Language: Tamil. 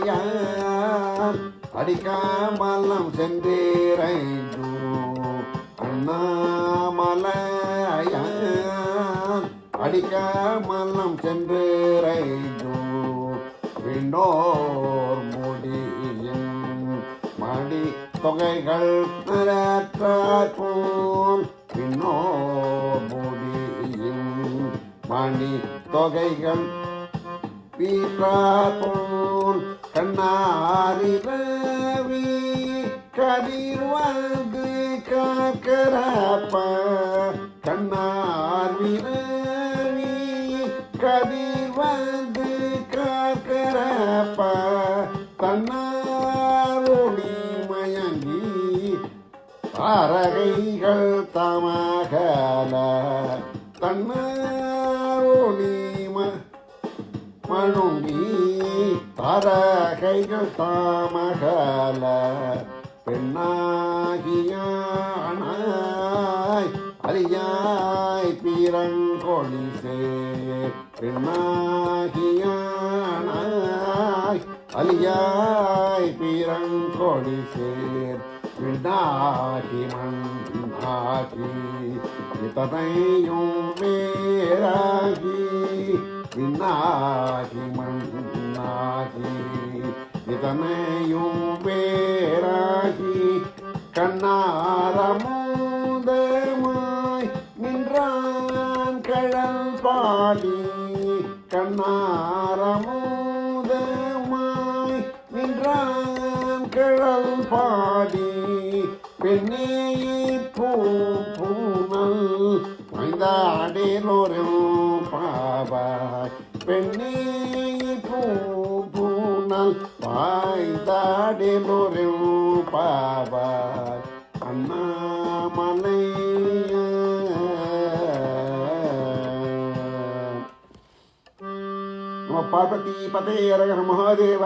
அண்ணாமலையான் அடிக்காமலம் சென்றேரைந்து அண்ணாமலையான் அடிக்காமலம் சென்றேரைந்து விண்ணோர் முடியின் மடி தொகைகள் போல் விண்ணோர் முடியின் மணி தொகைகள் போல் கண்ணாரிரவி கதிர் வந்து காக்கரப்ப கண்ணாரிரவி கதிர் வந்து காக்கரப்ப தன்னாரொளி மயங்கி தாரகைகள் தமகல தன்னாரொளி மணுங்கி தாரகைகள் தாமகல பெண்ணாகியானாய் அலியாய் பீரங்கொழி சேர் பெண்ணாகியானாய் அலியாய் பீரங்கொழி சேர் விண்ணாகி மண்ணாகி இத்தனையும் வேறாகி விண்ணாகி மண்ணாகி இதனையும் வேறாகி கண்ணாரமோதமாய் நின்றான் கழல் பாடி கண்ணாரமோதமாய் நின்றான் கழல் பாடி பெண்ணே பூனல் மைந்தாடேலோரும் பாவாய் பெண்ணே பூனல் வாய்ந்தாடேலோரும் பாவாய் அண்ணாமலை பார்வதி பதே அரகர மகாதேவ.